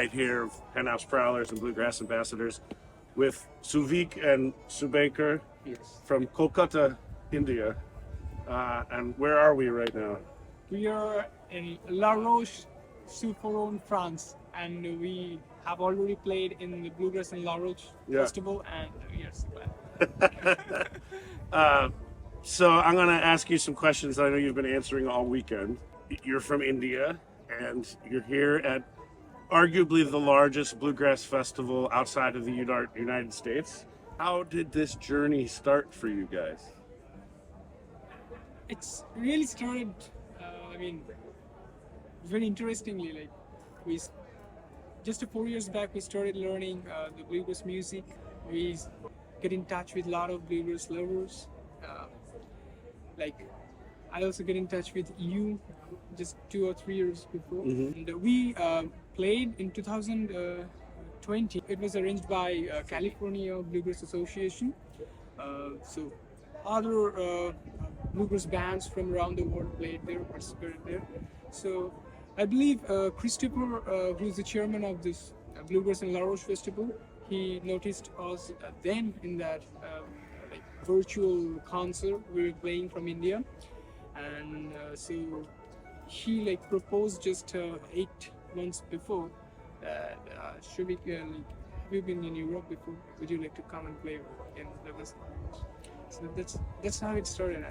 night here of Penthouse Prowlers and Bluegrass Ambassadors with Suvik and Subaker from Kolkata, India. And where are we right now? We are in La Roche, France, and we have already played in the Bluegrass and La Roche Festival, and we are so glad. So I'm going to ask you some questions that I know you've been answering all weekend. You're from India, and you're here at arguably the largest bluegrass festival outside of the United States. How did this journey start for you guys? It's really started, very interestingly. Like just 4 years back, we started learning the bluegrass music. We get in touch with a lot of bluegrass lovers. I also get in touch with you just 2 or 3 years before. And we played in 2020. It was arranged by California Bluegrass Association. So other bluegrass bands from around the world played there, participated there. So I believe Christopher, who is the chairman of this Bluegrass and La Roche Festival, he noticed us then in that virtual concert we were playing from India, and so he proposed just 8 months before that should we we've been in Europe before, would you like to come and play in the festival? So that's how it started.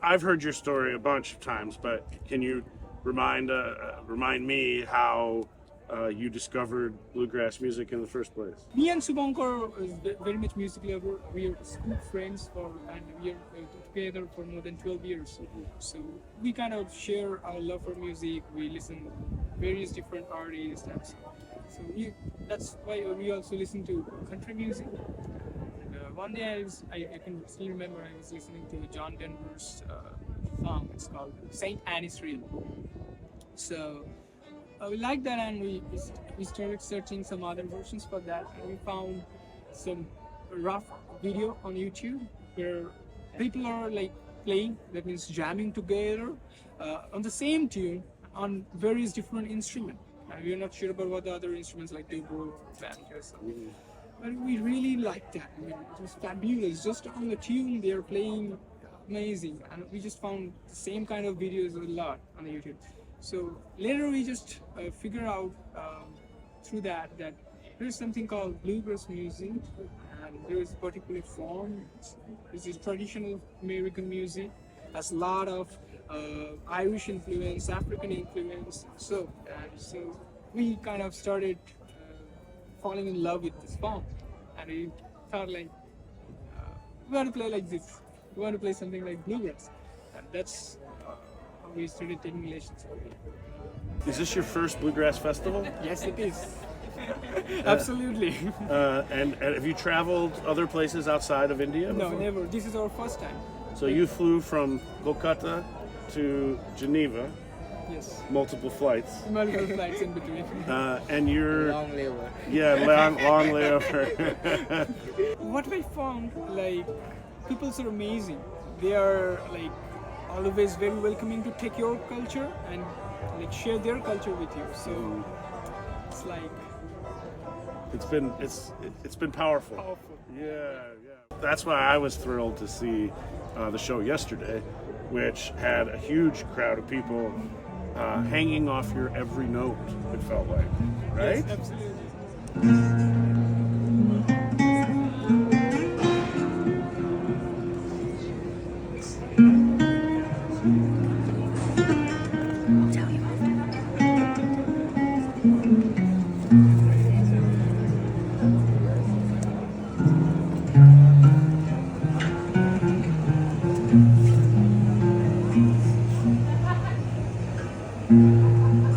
I've heard your story a bunch of times, but can you remind me how you discovered bluegrass music in the first place? Me and Subankar is very much music lover. We are school friends and we are together for more than 12 years. So we kind of share our love for music. We listen to various different artists, and so that's why we also listen to country music. And one day I can still remember I was listening to John Denver's song. It's called Saint Annie's Reel. So we liked that, and we started searching some other versions for that, and we found some rough video on YouTube where people are playing, that means jamming together on the same tune on various different instruments. And we are not sure about what the other instruments like dobro, banjo, but we really liked that. It was fabulous. Just on the tune they are playing amazing, and we just found the same kind of videos a lot on the YouTube. So later we just figure out through that there's something called bluegrass music, and there is a particular form. This is traditional American music, has a lot of Irish influence, African influence. So we kind of started falling in love with this form, and we thought we want to play like this. We want to play something like bluegrass, and that's we started taking lessons. Is this your first bluegrass festival? Yes, it is. Absolutely. And have you traveled other places outside of India before? No, never. This is our first time. So you flew from Kolkata to Geneva. Yes. Multiple flights. Multiple flights in between. And you're long layover. Yeah, long layover. What I found, people are amazing. They are always very welcoming to take your culture and share their culture with you. So it's been powerful. Yeah. That's why I was thrilled to see the show yesterday, which had a huge crowd of people hanging off your every note. It felt like, right? Yes, absolutely.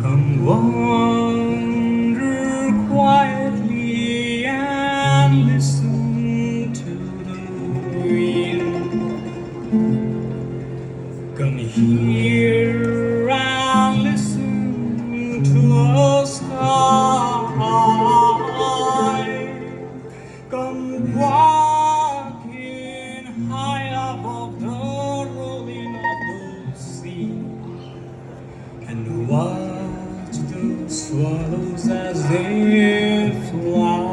Come wander quietly and listen to the wind. Come here and listen to the sky. swallows as they fly.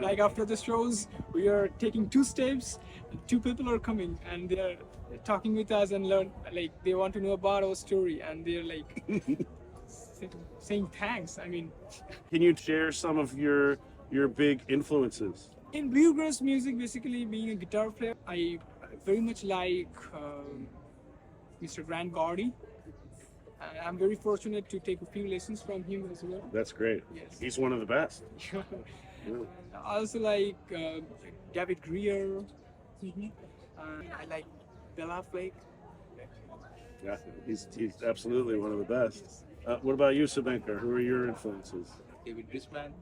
Like after the shows, we are taking two steps. Two people are coming and they are talking with us and learn. Like they want to know about our story and they're like saying thanks. I mean, Can you share some of your big influences? in bluegrass music, basically being a guitar player, I very much like Mr. Grant Gordy. I'm very fortunate to take a few lessons from him as well. That's great. Yes. He's one of the best. I also like David Greer. I like Bella Flake. Yeah, he's absolutely one of the best. What about you, Sabenka? Who are your influences? David Grisman,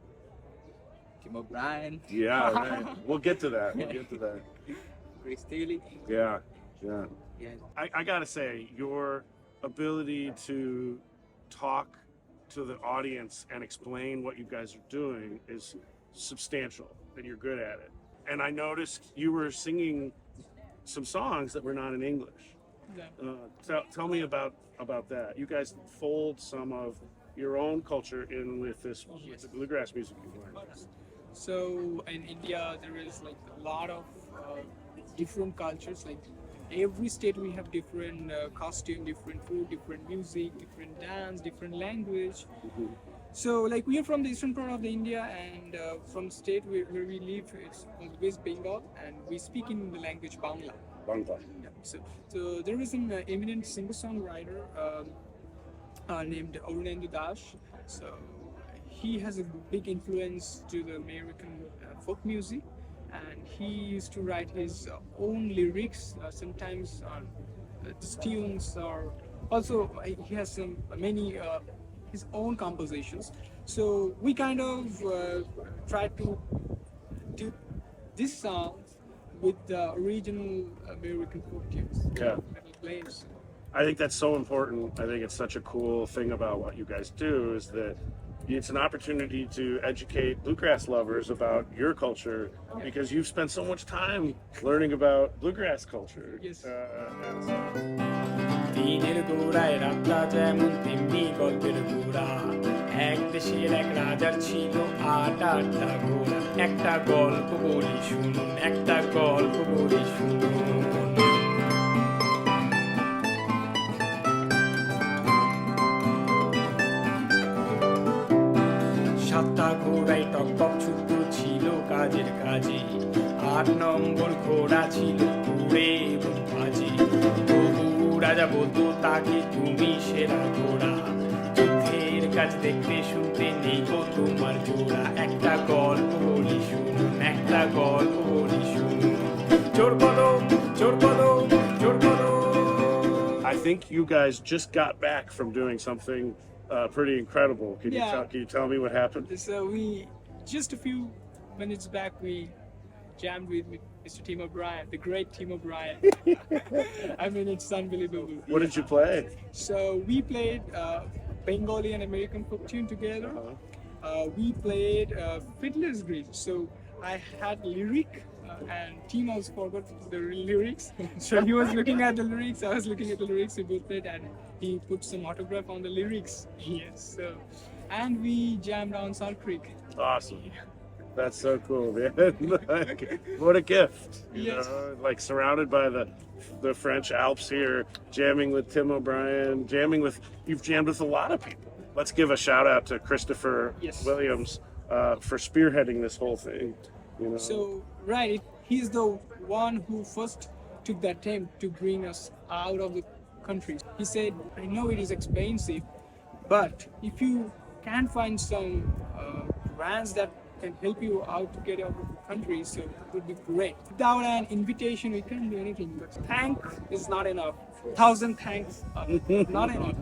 Tim O'Brien, Yeah, right. We'll get to that. Grace Staley. Yeah, yeah. Yeah. I gotta say, your ability to talk to the audience and explain what you guys are doing is substantial, and you're good at it. And I noticed you were singing some songs that were not in English. Yeah. Tell me about that. You guys fold some of your own culture in with this with the bluegrass music you play. So in India, there is like a lot of different cultures. Like every state, we have different costume, different food, different music, different dance, different language. So like we are from the eastern part of the India, and from the state where we live, it's called West Bengal, and we speak in the language Bangla. Bangla. Yeah. So there is an eminent singer-songwriter named Arunendu Das. So he has a big influence to the American folk music, and he used to write his own lyrics sometimes on these tunes, or also he has many his own compositions. So we kind of try to do these songs with the original American folk tunes. Yeah. That he plays. I think that's so important. I think it's such a cool thing about what you guys do is that it's an opportunity to educate bluegrass lovers about your culture because you've spent so much time learning about bluegrass culture. Yes. দিনের গোড়ায় রাতটা যেমন তেমনি গল্পের গোড়া এক দেশের এক রাজার ছিল আটটা ঘোড়া একটা গল্প বলি শুনুন একটা গল্প বলি শুনুন সাতটা ঘোড়ায় টকবক ছুট্ট ছিল কাজের কাজে ৮ নম্বর ঘোড়া ছিল ঘুরে বাজে তবু রাজা বলতো তাকে তুমি সেরা ঘোড়া যুদ্ধের কাজ দেখতে শুনতে নেই গো তোমার জোড়া একটা গল্প বলি শুনুন একটা গল্প বলি শুনুন জোর কদম জোর কদম জোর কদম I think you guys just got back from doing something pretty incredible. Can you tell me what happened? So we just a few minutes back we jammed with Mr. Tim O'Brien, the great Tim O'Brien. I mean, it's unbelievable. What did you play? So we played Bengali and American folk tune together. We played Fiddler's Green. So I had lyric and Tim also forgot the lyrics. So he was looking at the lyrics, I was looking at the lyrics, we both played and he put some autograph on the lyrics. Yes. So, and we jammed on Salt Creek. Awesome. That's so cool, man. Like, what a gift. You Yes. know, like surrounded by the French Alps here, jamming with Tim O'Brien, you've jammed with a lot of people. Let's give a shout out to Christopher Yes. Williams for spearheading this whole thing. You know? So, right, he's the one who first took the attempt to bring us out of the country. He said, I know it is expensive, but if you can find some grants that can help you out to get out of the country, so it would be great. Without an invitation, we can't do anything. But thank is not enough. 1,000 thanks are not enough.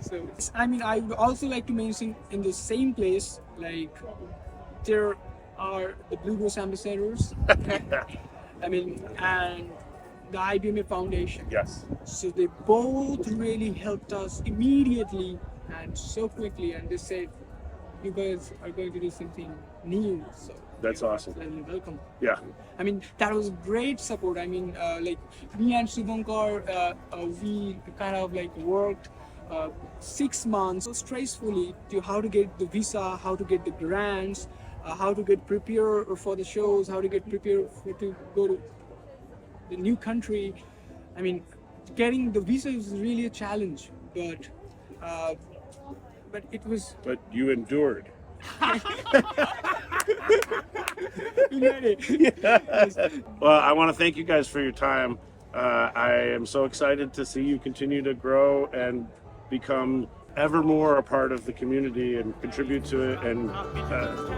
So, I mean, I would also like to mention in the same place, like, there are the Bluegrass Ambassadors. I mean, and the IBMA Foundation. Yes. So they both really helped us immediately and so quickly, and they said, you guys are going to do something new. So That's awesome. Welcome. Yeah. I mean, that was great support. I mean, like me and Shubhankar, we kind of like worked 6 months so stressfully to how to get the visa, how to get the grants, how to get prepared for the shows, how to get prepared to go to the new country. I mean, getting the visa is really a challenge, but it was. But you endured. We made it. Yes. Well, I want to thank you guys for your time. I am so excited to see you continue to grow and become ever more a part of the community and contribute to it. And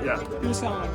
yeah. Peace out.